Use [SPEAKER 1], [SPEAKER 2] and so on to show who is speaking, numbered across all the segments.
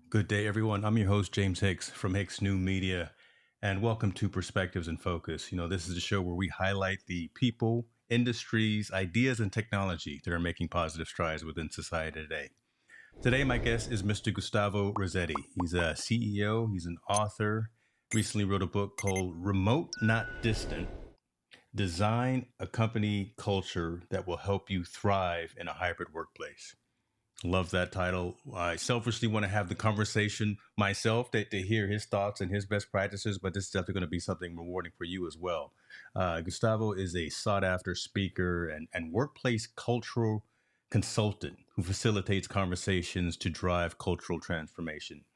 [SPEAKER 1] Good day, everyone. I'm your host, James Hicks from Hicks New Media, and welcome to Perspectives in Focus. This is a show where we highlight the people, industries, ideas, and technology that are making positive strides within society today. Today, my guest is Mr. Gustavo Razzetti. He's a CEO, he's an author, recently wrote a book called Remote Not Distant: Design a Company Culture That Will Help You Thrive in a Hybrid Workplace. Love that title. I selfishly want to have the conversation myself to hear his thoughts and his best practices, but this is definitely going to be something rewarding for you as well. Gustavo is a sought after speaker and workplace cultural consultant who facilitates conversations to drive cultural transformation.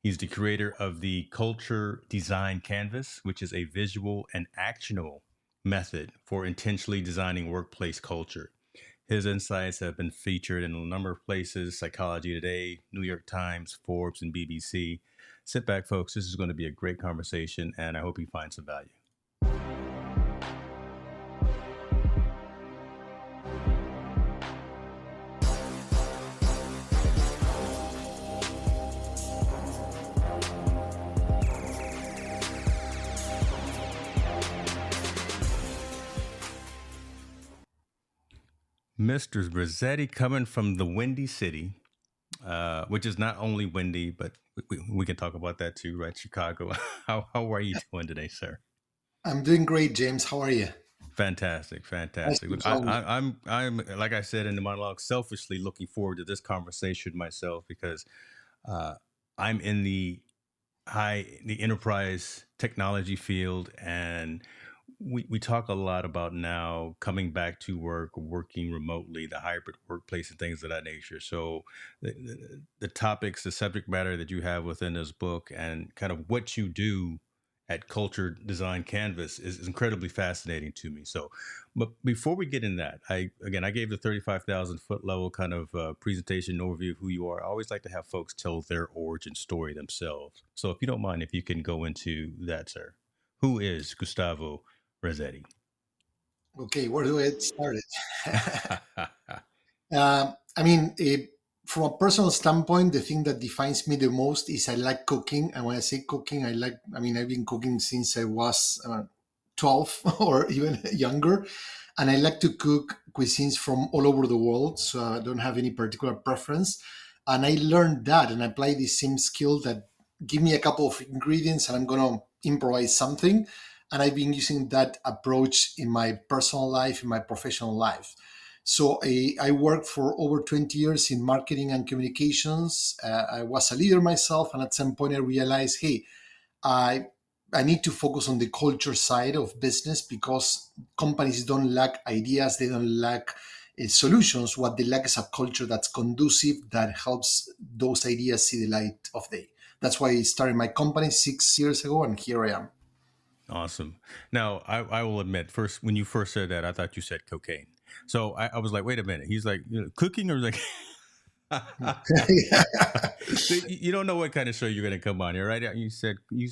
[SPEAKER 1] He's the creator of the Culture Design Canvas, which is a visual and actionable method for intentionally designing workplace culture. His insights have been featured in a number of places: Psychology Today, New York Times, Forbes, and BBC. Sit back, folks. This is going to be a great conversation, and I hope you find some value. Mr. Razzetti, coming from the Windy City, which is not only windy, but we can talk about that too, right? Chicago. How are you doing today, sir?
[SPEAKER 2] I'm doing great, James. How are you?
[SPEAKER 1] Fantastic,
[SPEAKER 2] Nice
[SPEAKER 1] fantastic.
[SPEAKER 2] to
[SPEAKER 1] Look,
[SPEAKER 2] talk with
[SPEAKER 1] I'm like I said in the monologue, selfishly looking forward to this conversation myself because uh, I'm in the enterprise technology field, and we talk a lot about now coming back to work, working remotely, the hybrid workplace, and things of that nature. So the topics, the subject matter that you have within this book, and kind of what you do at Culture Design Canvas is incredibly fascinating to me. So, but before we get in that, I gave the 35,000 foot level kind of presentation overview of who you are. I always like to have folks tell their origin story themselves. So, if you don't mind, if you can go into that, sir. Who is Gustavo Razzetti?
[SPEAKER 2] you. Okay, where do I get started? I mean, from a personal standpoint, the thing that defines me the most is I like cooking. And when I say cooking, I mean, I've been cooking since I was 12 or even younger. And I like to cook cuisines from all over the world. So I don't have any particular preference. And I learned that and apply the same skill that give me a couple of ingredients and I'm going to improvise something. And I've been using that approach in my personal life, in my professional life. So I worked for over 20 years in marketing and communications. I was a leader myself, and at some point I realized, hey, I I need to focus on the culture side of business because companies don't lack ideas, they don't lack solutions. What they lack is a culture that's conducive that helps those ideas see the light of day. That's why I started my company 6 years ago, and here I am.
[SPEAKER 1] Awesome. Now, I will admit, first when you first said that, I thought you said cocaine. So I was like, wait a minute. He's like, cooking, or like, so you don't know what kind of show you're going to come on here, right? You said cooking,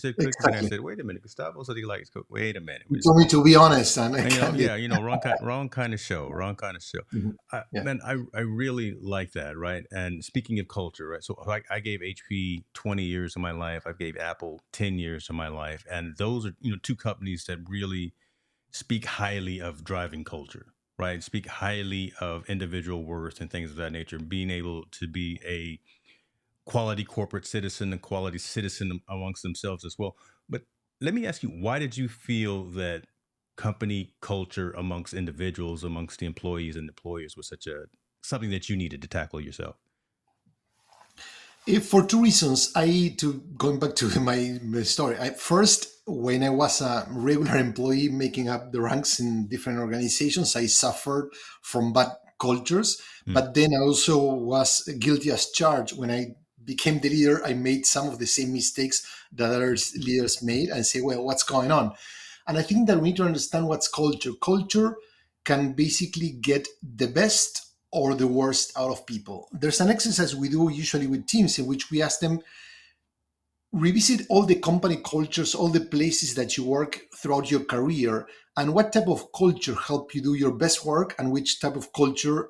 [SPEAKER 1] and I
[SPEAKER 2] Exactly.
[SPEAKER 1] said, wait a minute. Gustavo said he likes cook. Wait a minute.
[SPEAKER 2] You told me to be honest, and I
[SPEAKER 1] And,
[SPEAKER 2] can be.
[SPEAKER 1] yeah, wrong kind of show, wrong kind of show.
[SPEAKER 2] Mhm. Yeah.
[SPEAKER 1] Man, I really like that, right? And speaking of culture, right? So I gave HP 20 years of my life. I gave Apple 10 years of my life, and those are two companies that really speak highly of driving culture, right? Speak highly of individual worth and things of that nature. Being able to be a quality corporate citizen and quality citizen amongst themselves as well. But let me ask you, why did you feel that company culture amongst individuals, amongst the employees and employers, was such a something that you needed to tackle yourself?
[SPEAKER 2] For two reasons, going back to my story. First, when I was a regular employee making up the ranks in different organizations, I suffered from bad cultures.
[SPEAKER 1] Mm.
[SPEAKER 2] But then I also was guilty as charged. When I became the leader, I made some of the same mistakes that other leaders made, and say, "Well, what's going on?" And I think that we need to understand what's culture. Culture can basically get the best or the worst out of people. There's an exercise we do usually with teams in which we ask them revisit all the company cultures, all the places that you work throughout your career, and what type of culture help you do your best work, and which type of culture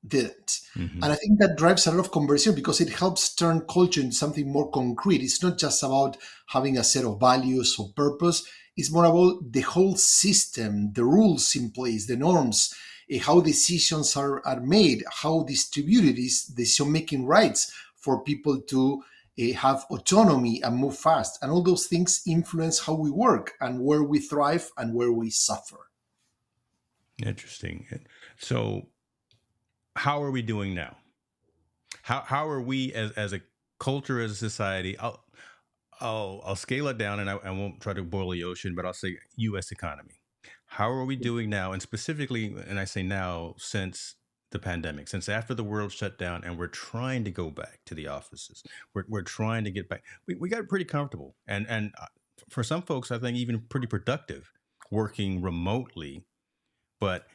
[SPEAKER 2] didn't.
[SPEAKER 1] Mm-hmm.
[SPEAKER 2] And I think that drives a lot of conversation because it helps turn culture into something more concrete. It's not just about having a set of values or purpose. It's more about the whole system, the rules in place, the norms, how decisions are made, how distributed is decision-making rights for people to have autonomy and move fast. And all those things influence how we work and where we thrive and where we suffer.
[SPEAKER 1] Interesting. So, how are we doing now? How are we as a culture, as a society? I'll scale it down, and I won't try to boil the ocean, but I'll say U.S. economy. How are we doing now? And specifically, and I say now, since the pandemic, since after the world shut down, and we're trying to go back to the offices. We're trying to get back. We got pretty comfortable, and for some folks, I think even pretty productive working remotely. But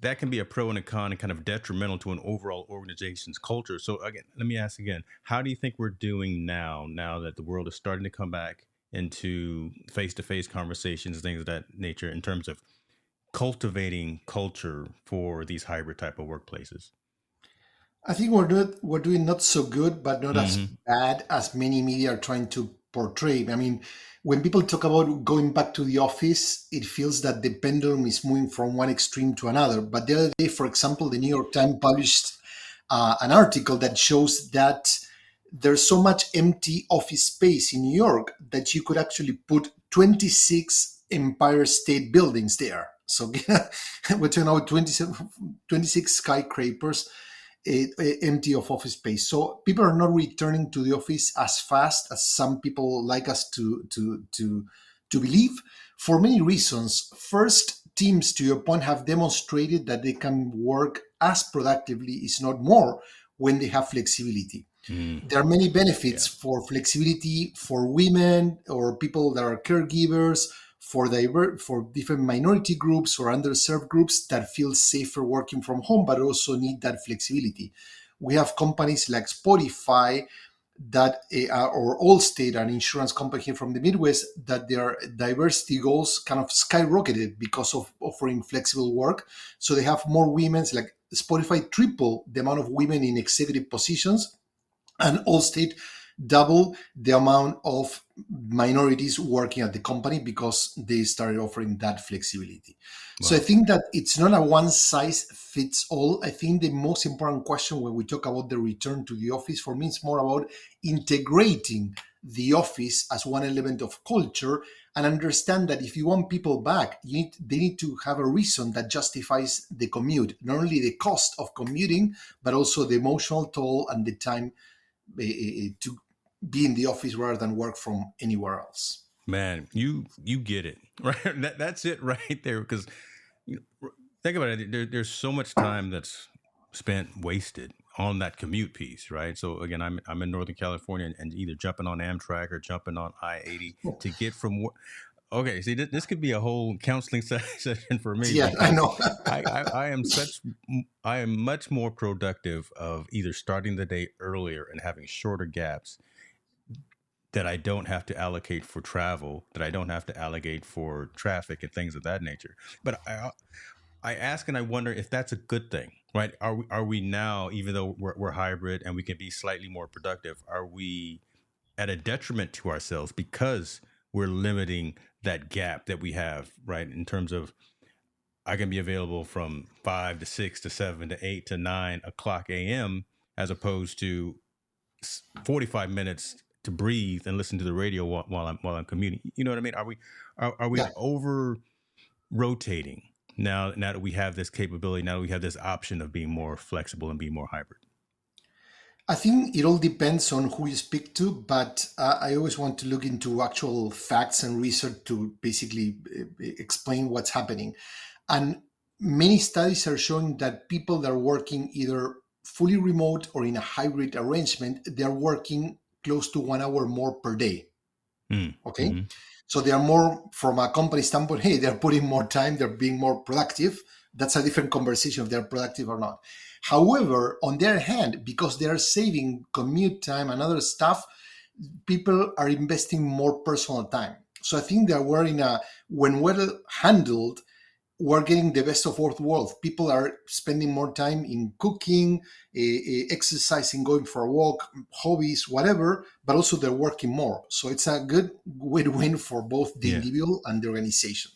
[SPEAKER 1] that can be a pro and a con and kind of detrimental to an overall organization's culture. So again, let me ask again, how do you think we're doing now that the world is starting to come back into face-to-face conversations, things of that nature, in terms of cultivating culture for these hybrid type of workplaces?
[SPEAKER 2] I think we're doing not so good, but not as
[SPEAKER 1] Mm-hmm.
[SPEAKER 2] bad as many media are trying to portray. I mean, when people talk about going back to the office, it feels that the pendulum is moving from one extreme to another. But the other day, for example, the New York Times published an article that shows that there's so much empty office space in New York that you could actually put 26 Empire State buildings there. So we're talking about 26 skyscrapers empty of office space. So people are not returning to the office as fast as some people like us to believe, for many reasons. First, teams, to your point, have demonstrated that they can work as productively, if not more, when they have flexibility.
[SPEAKER 1] Mm.
[SPEAKER 2] There are many
[SPEAKER 1] Yeah.
[SPEAKER 2] benefits for flexibility for women or people that are caregivers, for different minority groups or underserved groups that feel safer working from home, but also need that flexibility. We have companies like Spotify that or Allstate, an insurance company here from the Midwest, that their diversity goals kind of skyrocketed because of offering flexible work. So they have more women, like Spotify triple the amount of women in executive positions, and Allstate double the amount of minorities working at the company because they started offering that flexibility. So I
[SPEAKER 1] Wow.
[SPEAKER 2] think that it's not a one size fits all. I think the most important question when we talk about the return to the office, for me, it's more about integrating the office as one element of culture, and understand that if you want people back, they need to have a reason that justifies the commute, not only the cost of commuting, but also the emotional toll and the time to be in the office rather than work from anywhere else.
[SPEAKER 1] Man, you get it. Right. That's it right there. Because think about it. There's so much time that's spent wasted on that commute piece, right? So again, I'm in Northern California, and either jumping on Amtrak or jumping on I-80 to get from work. Okay, see, this could be a whole counseling session for me,
[SPEAKER 2] Yeah, I
[SPEAKER 1] because
[SPEAKER 2] know.
[SPEAKER 1] I am I am much more productive of either starting the day earlier and having shorter gaps that I don't have to allocate for travel, that I don't have to allocate for traffic and things of that nature. But I ask and I wonder if that's a good thing, right? Are we now, even though we're hybrid and we can be slightly more productive, are we at a detriment to ourselves because we're limiting that gap that we have, right? In terms of, I can be available from 5 to 6 to 7 to 8 to 9 o'clock a.m. as opposed to 45 minutes to breathe and listen to the radio while I'm commuting. You know what I mean? Are we
[SPEAKER 2] Yeah.
[SPEAKER 1] over rotating now that we have this capability, now that we have this option of being more flexible and being more hybrid?
[SPEAKER 2] I think it all depends on who you speak to, but I always want to look into actual facts and research to basically explain what's happening. And many studies are showing that people that are working either fully remote or in a hybrid arrangement, they're working close to 1 hour more per day.
[SPEAKER 1] Mm.
[SPEAKER 2] Okay.
[SPEAKER 1] Mm-hmm.
[SPEAKER 2] So they are more, from a company standpoint, hey, they're putting more time, they're being more productive. That's a different conversation if they're productive or not. However, on their hand, because they're saving commute time and other stuff, people are investing more personal time. So I think that we're in a, when well handled, we're getting the best of both worlds. People are spending more time in cooking, exercising, going for a walk, hobbies, whatever, but also they're working more. So it's a good win-win for both the
[SPEAKER 1] Yeah.
[SPEAKER 2] individual and the organization.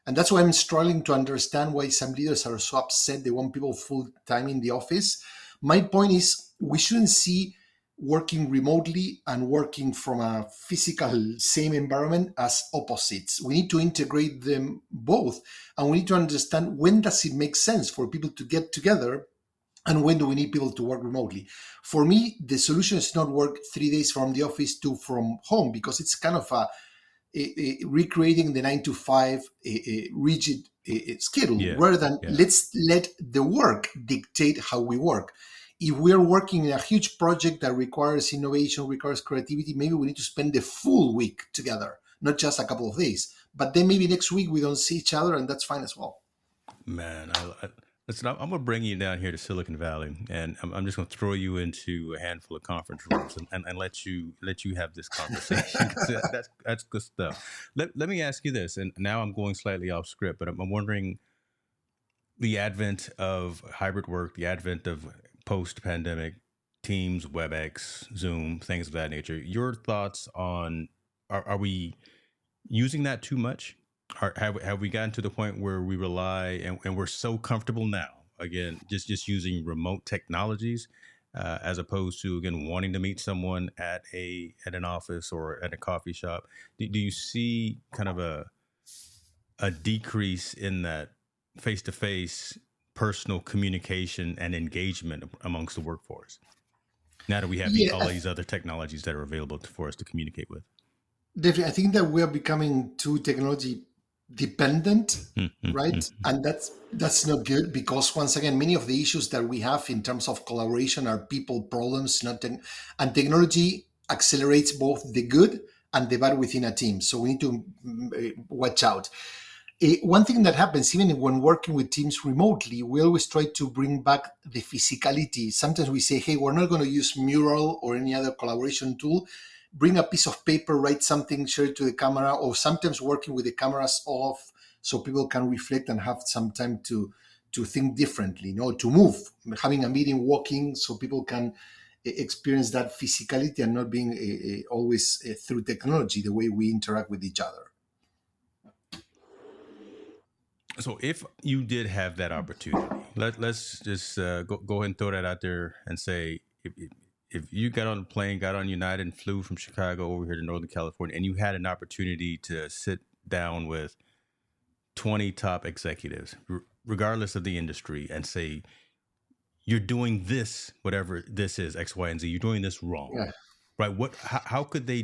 [SPEAKER 2] And that's why I'm struggling to understand why some leaders are so upset they want people full time in the office. My point is, we shouldn't see working remotely and working from a physical same environment as opposites. We need to integrate them both, and we need to understand when does it make sense for people to get together and when do we need people to work remotely. For me, the solution is not work 3 days from the office, 2 from home, because it's kind of recreating the 9 to 5 rigid schedule,
[SPEAKER 1] Yeah.
[SPEAKER 2] rather than
[SPEAKER 1] Yeah.
[SPEAKER 2] let's let the work dictate how we work. If we're working in a huge project that requires innovation, requires creativity, maybe we need to spend the full week together, not just a couple of days. But then maybe next week we don't see each other, and that's fine as well.
[SPEAKER 1] Man, listen. I'm going to bring you down here to Silicon Valley, and I'm just going to throw you into a handful of conference rooms and let you have this conversation, 'cause that's good stuff. Let me ask you this, and now I'm going slightly off script, but I'm wondering the advent of hybrid work, the advent of post pandemic Teams, WebEx, Zoom, things of that nature. Your thoughts on are we using that too much? Have we gotten to the point where we rely and we're so comfortable now again just using remote technologies as opposed to again wanting to meet someone at an office or at a coffee shop? Do you see kind of a decrease in that face to face personal communication and engagement amongst the workforce now that we have
[SPEAKER 2] Yeah,
[SPEAKER 1] all these other technologies that are available for us to communicate with?
[SPEAKER 2] definitely. I think that we are becoming too technology dependent, right? And that's not good, because once again, many of the issues that we have in terms of collaboration are people problems, not and technology accelerates both the good and the bad within a team. So we need to watch out. One thing that happens even when working with teams remotely, we always try to bring back the physicality. Sometimes we say, hey, we're not going to use Mural or any other collaboration tool. Bring a piece of paper, write something, share it to the camera, or sometimes working with the cameras off so people can reflect and have some time to think differently, to move, having a meeting, walking, so people can experience that physicality and not being always through technology, the way we interact with each other.
[SPEAKER 1] So if you did have that opportunity, let's just go ahead and throw that out there and say if you got on a plane, got on United and flew from Chicago over here to Northern California, and you had an opportunity to sit down with 20 top executives, regardless of the industry, and say, you're doing this, whatever this is, X, Y, and Z, you're doing this wrong,
[SPEAKER 2] Yeah.
[SPEAKER 1] right? How could they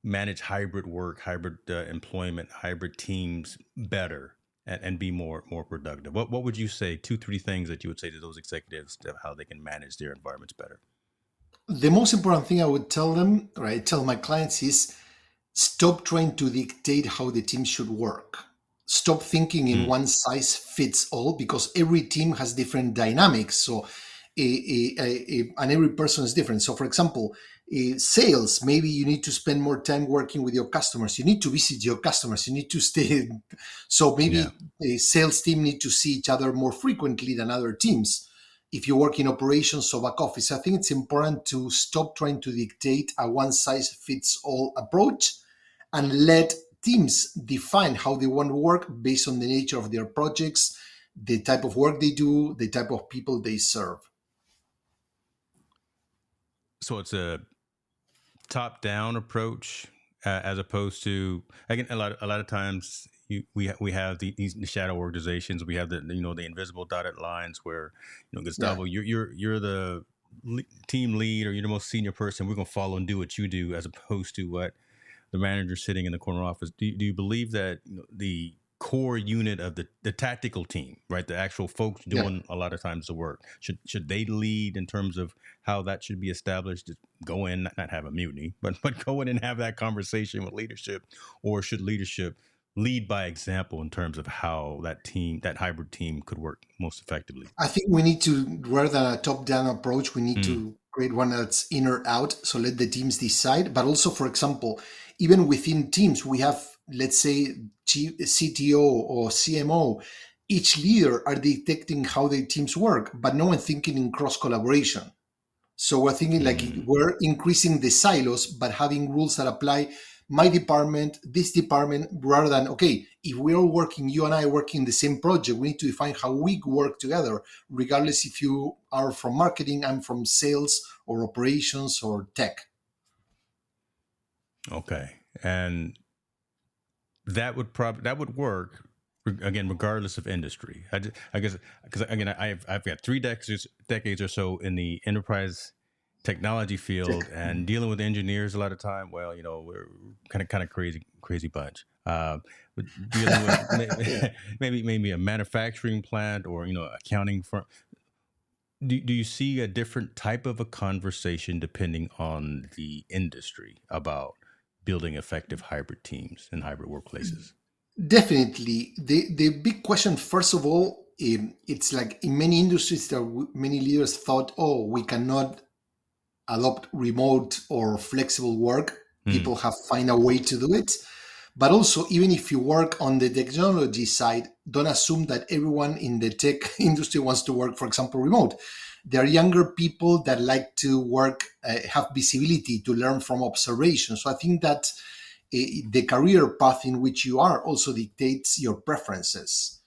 [SPEAKER 1] manage hybrid work, hybrid employment, hybrid teams better and be more productive? What would you say? 2, 3 things that you would say to those executives to how they can manage their environments better?
[SPEAKER 2] The most important thing I would tell them, or I tell my clients, is stop trying to dictate how the team should work. Stop thinking in
[SPEAKER 1] Mm,
[SPEAKER 2] one size fits all, because every team has different dynamics. So, and every person is different. So, for example, sales, maybe you need to spend more time working with your customers. You need to visit your customers. You need to stay. So
[SPEAKER 1] yeah.
[SPEAKER 2] maybe a sales team need to see each other more frequently than other teams. If you work in operations or back office, I think it's important to stop trying to dictate a one size fits all approach and let teams define how they want to work based on the nature of their projects, the type of work they do, the type of people they serve.
[SPEAKER 1] So it's a top down approach as opposed to again a lot of times we have these shadow organizations. We have the invisible dotted lines where
[SPEAKER 2] Yeah.
[SPEAKER 1] Gustavo, you're the team lead, or you're the most senior person. We're gonna follow and do what you do, as opposed to what the manager sitting in the corner office. Do you believe that the core unit of the tactical team, right, the actual folks
[SPEAKER 2] Yeah.
[SPEAKER 1] doing a lot of times the work, should they lead in terms of how that should be established? Just go in, not have a mutiny, but go in and have that conversation with leadership, or should leadership lead by example in terms of how that hybrid team could work most effectively?
[SPEAKER 2] I think we need to, rather than a top down approach, we need
[SPEAKER 1] Mm,
[SPEAKER 2] to create one that's in or out. So let the teams decide. But also, for example, even within teams, we have let's say CTO or CMO, each leader are detecting how their teams work, but no one thinking in cross collaboration. So we're thinking like we're increasing the silos, but having rules that apply my department, this department, rather than, okay, if we're all working, you and I working the same project, we need to define how we work together, regardless if you are from marketing, I'm from sales or operations or tech.
[SPEAKER 1] Okay. And that would work again, regardless of industry. I guess because again, I've got decades or so in the enterprise technology field and dealing with engineers a lot of time. Well, we're kind of crazy bunch. But dealing with
[SPEAKER 2] Yeah.
[SPEAKER 1] maybe a manufacturing plant or accounting firm. Do you see a different type of a conversation depending on the industry about building effective hybrid teams and hybrid workplaces?
[SPEAKER 2] Definitely. The big question, first of all, it's like in many industries, many leaders thought, oh, we cannot adopt remote or flexible work.
[SPEAKER 1] Hmm.
[SPEAKER 2] People have find a way to do it. But also, even if you work on the technology side, don't assume that everyone in the tech industry wants to work, for example, remote. There are younger people that like to work, have visibility to learn from observation. So I think that the career path in which you are also dictates your preferences.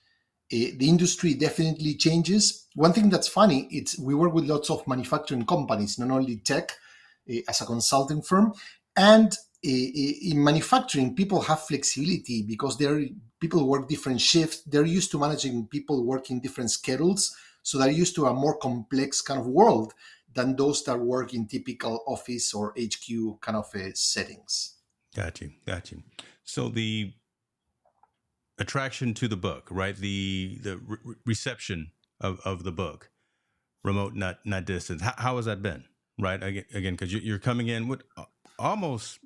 [SPEAKER 2] The industry definitely changes. One thing that's funny, it's we work with lots of manufacturing companies, not only tech, as a consulting firm, and in manufacturing, people have flexibility because people work different shifts. They're used to managing people working different schedules, so they're used to a more complex kind of world than those that work in typical office or HQ kind of settings.
[SPEAKER 1] Got you. So the attraction to the book, right? The reception of the book, remote, not distance. How has that been, right? Again, because you're coming in with almost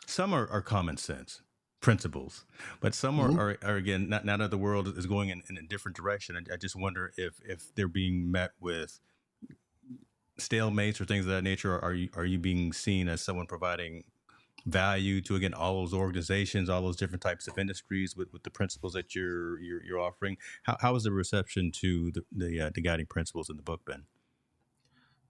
[SPEAKER 1] some are common sense principles, but some
[SPEAKER 2] Mhm.
[SPEAKER 1] are again, not now that the world is going in a different direction. I just wonder if they're being met with stalemates or things of that nature. Are you being seen as someone providing value to again all those organizations, all those different types of industries with the principles that you're offering? How is the reception to the guiding principles in the book been?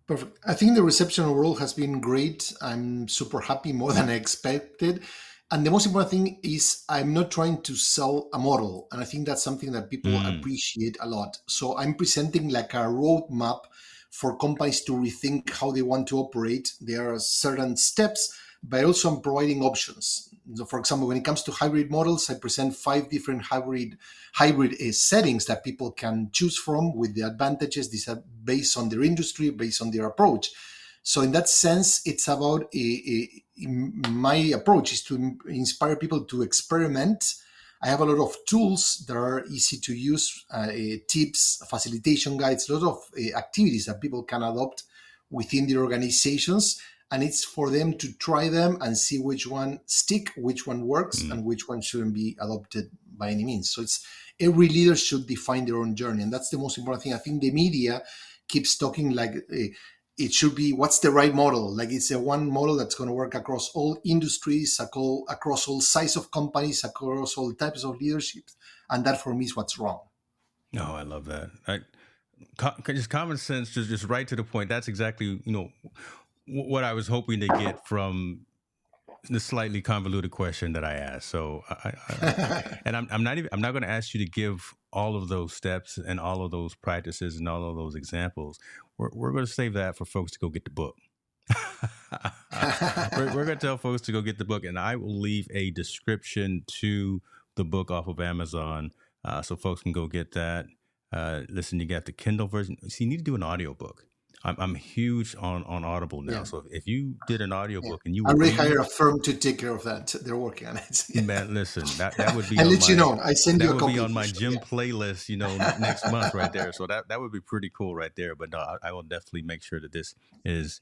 [SPEAKER 2] Perfect. I think the reception overall has been great. I'm super happy, more than I expected. And the most important thing is I'm not trying to sell a model. And I think that's something that people
[SPEAKER 1] Mm,
[SPEAKER 2] appreciate a lot. So I'm presenting like a roadmap for companies to rethink how they want to operate. There are certain steps, but also I'm providing options. So for example, when it comes to hybrid models, I present 5 different hybrid settings that people can choose from with the advantages. These are based on their industry, based on their approach. So in that sense, it's about my approach is to inspire people to experiment. I have a lot of tools that are easy to use, tips, facilitation guides, a lot of activities that people can adopt within their organizations. And it's for them to try them and see which one stick, which one works,
[SPEAKER 1] mm.
[SPEAKER 2] and which one shouldn't be adopted by any means. So it's every leader should define their own journey, and that's the most important thing. I think the media keeps talking like it should be what's the right model, like it's a one model that's going to work across all industries, across all size of companies, across all types of leadership, and that for me is what's wrong.
[SPEAKER 1] No, I love that. Just common sense, just right to the point. That's exactly what I was hoping to get from the slightly convoluted question that I asked. So and I'm not going to ask you to give all of those steps and all of those practices and all of those examples. We're going to save that for folks to go get the book. We're going to tell folks to go get the book, and I will leave a description to the book off of Amazon, so folks can go get that. Listen, you got the Kindle version. See, you need to do an audiobook. I'm huge on Audible now.
[SPEAKER 2] Yeah,
[SPEAKER 1] So if you did an
[SPEAKER 2] yeah.
[SPEAKER 1] audiobook and you
[SPEAKER 2] I
[SPEAKER 1] would
[SPEAKER 2] already hired
[SPEAKER 1] read,
[SPEAKER 2] a firm to take care of that. They're working on it.
[SPEAKER 1] man, listen, that would be
[SPEAKER 2] I'll
[SPEAKER 1] on
[SPEAKER 2] let you
[SPEAKER 1] my
[SPEAKER 2] know. I send you
[SPEAKER 1] that
[SPEAKER 2] a
[SPEAKER 1] would be
[SPEAKER 2] copy
[SPEAKER 1] on
[SPEAKER 2] for
[SPEAKER 1] my
[SPEAKER 2] sure.
[SPEAKER 1] gym
[SPEAKER 2] Yeah.
[SPEAKER 1] playlist, next month right there. So that would be pretty cool right there. But no, I will definitely make sure that this is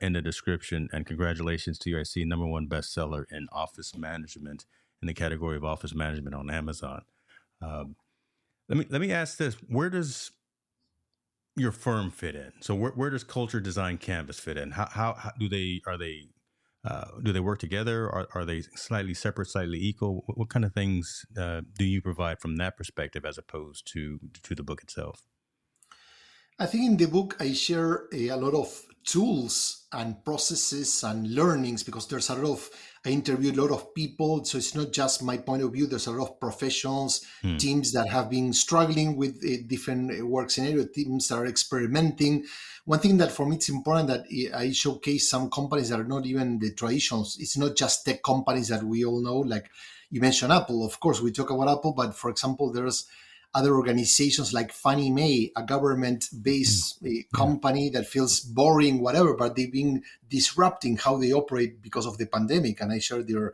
[SPEAKER 1] in the description. And congratulations to you. I see number one bestseller in office management in the category of office management on Amazon. Um, let me ask this: where does your firm fit in? So where does Culture Design Canvas fit in? How do they are they Do they work together? Are they slightly separate, slightly equal? What kind of things do you provide from that perspective as opposed to the book itself?
[SPEAKER 2] I think in the book I share a lot of tools and processes and learnings because there's a lot of, I interviewed a lot of people, so it's not just my point of view. There's a lot of professionals,
[SPEAKER 1] Hmm.
[SPEAKER 2] teams that have been struggling with different work scenario, teams that are experimenting. One thing that for me it's important that I showcase some companies that are not even the traditionals. It's not just tech companies that we all know, like you mentioned Apple. Of course, we talk about Apple, but for example, there's other organizations like Fannie Mae, a
[SPEAKER 1] Hmm.
[SPEAKER 2] government-based
[SPEAKER 1] Yeah.
[SPEAKER 2] company that feels boring, whatever, but they've been disrupting how they operate because of the pandemic. And I share their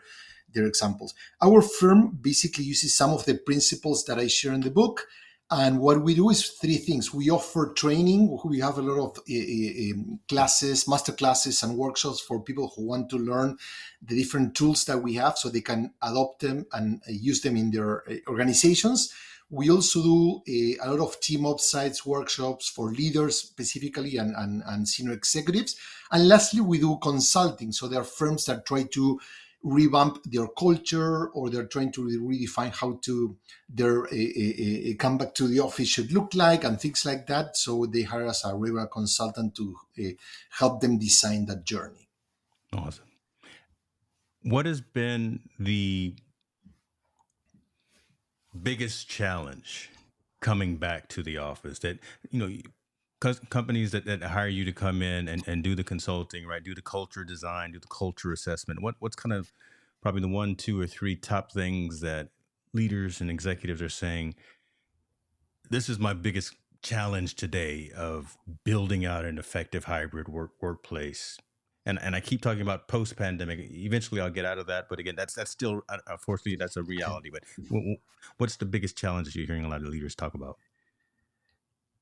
[SPEAKER 2] examples. Our firm basically uses some of the principles that I share in the book. And what we do is three things. We offer training. We have a lot of classes, master classes, and workshops for people who want to learn the different tools that we have so they can adopt them and use them in their organizations. We also do a lot of team upsides workshops for leaders specifically and senior executives. And lastly, we do consulting. So there are firms that try to revamp their culture or they're trying to redefine how to their come back to the office should look like and things like that. So they hire us a regular consultant to help them design that journey.
[SPEAKER 1] Awesome. What has been the biggest challenge coming back to the office that, you know, companies that hire you to come in and do the consulting, right? Do the culture design, do the culture assessment. What's kind of probably the one, two, or three top things that leaders and executives are saying, this is my biggest challenge today of building out an effective hybrid workplace. And I keep talking about post pandemic. Eventually, I'll get out of that. But again, that's still unfortunately that's a reality. But what's the biggest challenge that you're hearing a lot of leaders talk about?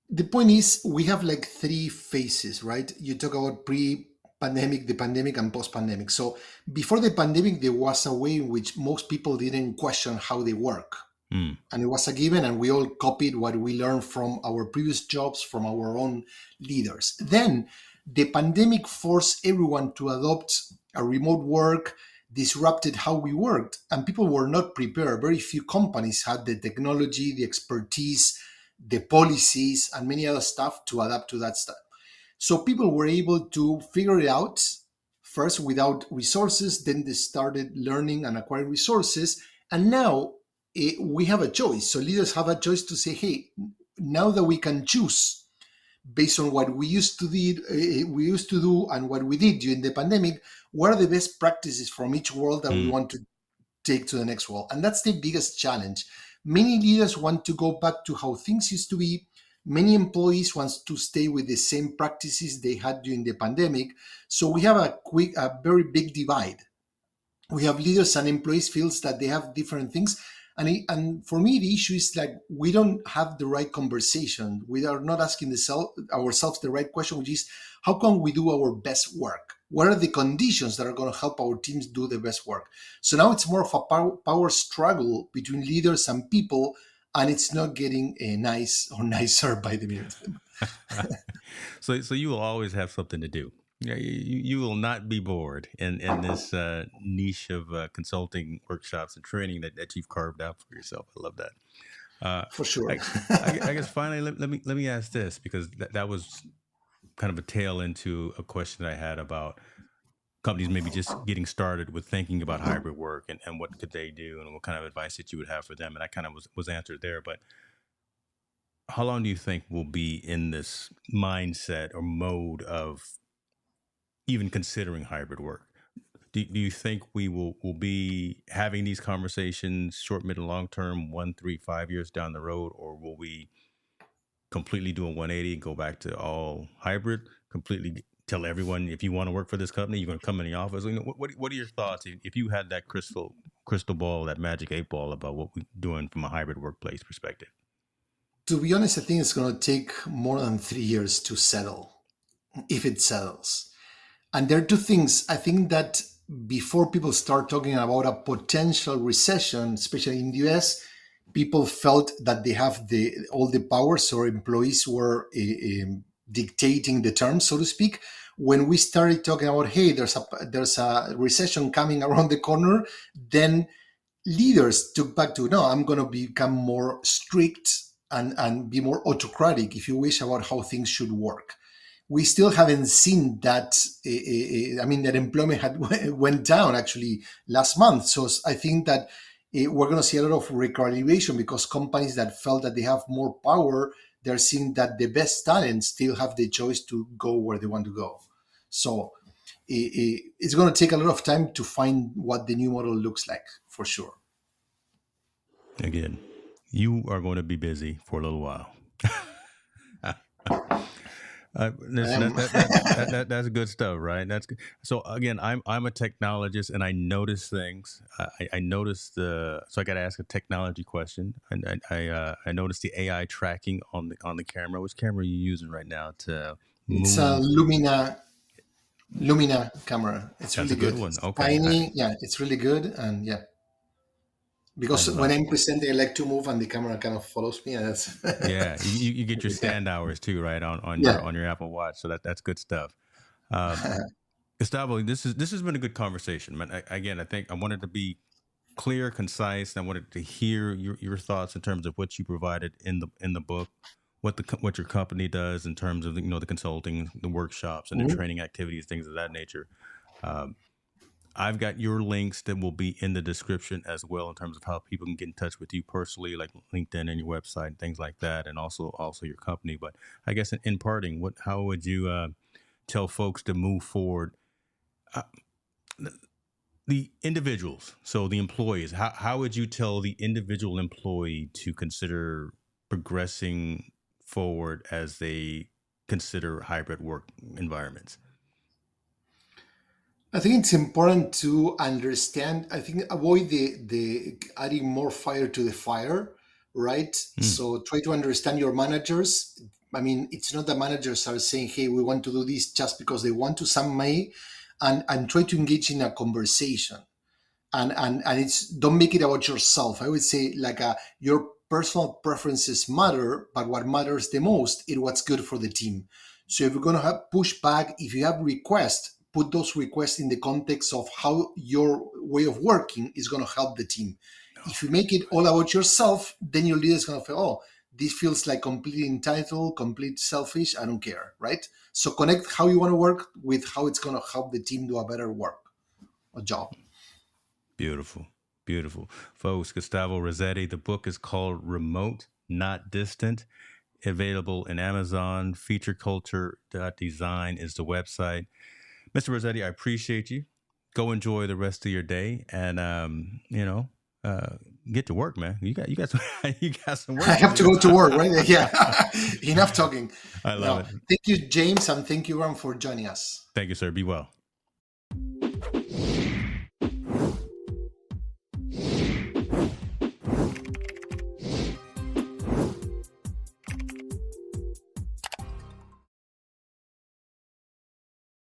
[SPEAKER 2] The point is we have like three phases, right? You talk about pre-pandemic, the pandemic, and post-pandemic. So before the pandemic there was a way in which most people didn't question how they work,
[SPEAKER 1] Mm,
[SPEAKER 2] and it was a given, and we all copied what we learned from our previous jobs, from our own leaders. Then the pandemic forced everyone to adopt a remote work, disrupted how we worked, and people were not prepared. Very few companies had the technology, the expertise, the policies, and many other stuff to adapt to that stuff. So people were able to figure it out first without resources, then they started learning and acquiring resources. And now we have a choice. So leaders have a choice to say, hey, now that we can choose based on what we used to do and what we did during the pandemic, what are the best practices from each world that we
[SPEAKER 1] mm,
[SPEAKER 2] want to take to the next world? And that's the biggest challenge. Many leaders want to go back to how things used to be. Many employees want to stay with the same practices they had during the pandemic. So we have a very big divide. We have leaders and employees feels that they have different things, and for me the issue is like we don't have the right conversation. We are not asking ourselves the right question, which is how can we do our best work? What are the conditions that are going to help our teams do the best work? So now it's more of a power struggle between leaders and people, and it's not getting nice or nicer by the minute.
[SPEAKER 1] so you will always have something to do. Yeah, you will not be bored in this niche of consulting workshops and training that you've carved out for yourself. I love that. Uh,
[SPEAKER 2] For sure.
[SPEAKER 1] I, I guess finally let me ask this because that was kind of a tail into a question that I had about companies maybe just getting started with thinking about hybrid work and what could they do and what kind of advice that you would have for them. And I kind of was answered there. But how long do you think we'll be in this mindset or mode of even considering hybrid work? Do you think will be having these conversations short, mid, and long term, 1, 3, 5 years down the road, or will we completely do a 180 and go back to all hybrid? Completely tell everyone if you want to work for this company, you're going to come in the office. You know, what are your thoughts if you had that crystal ball, that magic 8 ball about what we're doing from a hybrid workplace perspective?
[SPEAKER 2] To be honest, I think it's going to take more than 3 years to settle, if it settles. And there are two things. I think that before people start talking about a potential recession, especially in the US, people felt that they have all the power, so employees were dictating the terms, so to speak. When we started talking about, hey, there's a recession coming around the corner, then leaders took back to, no, I'm going to become more strict and be more autocratic, if you wish, about how things should work. We still haven't seen that. I mean, that employment had went down actually last month. So I think that we're going to see a lot of recalibration, because companies that felt that they have more power, they're seeing that the best talents still have the choice to go where they want to go. So it's going to take a lot of time to find what the new model looks like, for sure.
[SPEAKER 1] Again, you are going to be busy for a little while. Listen, that's good stuff, right? That's good. So again, I'm a technologist, and I notice things. I noticed so I got to ask a technology question, and I noticed the AI tracking on the camera. Which camera are you using right now to move?
[SPEAKER 2] It's a Lumina camera. It's
[SPEAKER 1] That's
[SPEAKER 2] really
[SPEAKER 1] a good
[SPEAKER 2] good.
[SPEAKER 1] one.
[SPEAKER 2] It's
[SPEAKER 1] Okay.
[SPEAKER 2] tiny. Yeah, it's really good. And yeah, because when I'm presenting, I like to move and the camera kind of follows me. And that's
[SPEAKER 1] Yeah, you get your stand hours too, right, on your Apple Watch. So that's good stuff. Gustavo, this has been a good conversation, man. Again, I think I wanted to be clear, concise. And I wanted to hear your thoughts in terms of what you provided in the book, what your company does in terms of the consulting, the workshops, and the training activities, things of that nature. I've got your links that will be in the description as well, in terms of how people can get in touch with you personally, like LinkedIn and your website and things like that, and also your company. But I guess in parting, how would you tell folks to move forward? The individuals, so the employees, how would you tell the individual employee to consider progressing forward as they consider hybrid work environments?
[SPEAKER 2] I think it's important to understand. I think avoid the adding more fire to the fire, right? So try to understand your managers. I mean, it's not that managers are saying, "Hey, we want to do this" just because they want to. Some may, and try to engage in a conversation. And it's, don't make it about yourself. I would say, like, your personal preferences matter, but what matters the most is what's good for the team. So if you're going to have pushback, if you have requests, put those requests in the context of how your way of working is going to help the team. If you make it all about yourself, then your leader is going to feel, oh, this feels like completely entitled, complete selfish, I don't care, right? So connect how you want to work with how it's going to help the team do a better work or job.
[SPEAKER 1] Beautiful. Beautiful. Folks, Gustavo Razzetti, the book is called Remote, Not Distant. Available in Amazon. Featureculture.design is the website. Mr. Razzetti, I appreciate you. Go enjoy the rest of your day, and get to work, man. You got some you got some work.
[SPEAKER 2] I have to go to work, right? Yeah. Enough talking.
[SPEAKER 1] I love it.
[SPEAKER 2] Thank you, James, and thank you, Ron, for joining us.
[SPEAKER 1] Thank you, sir. Be well.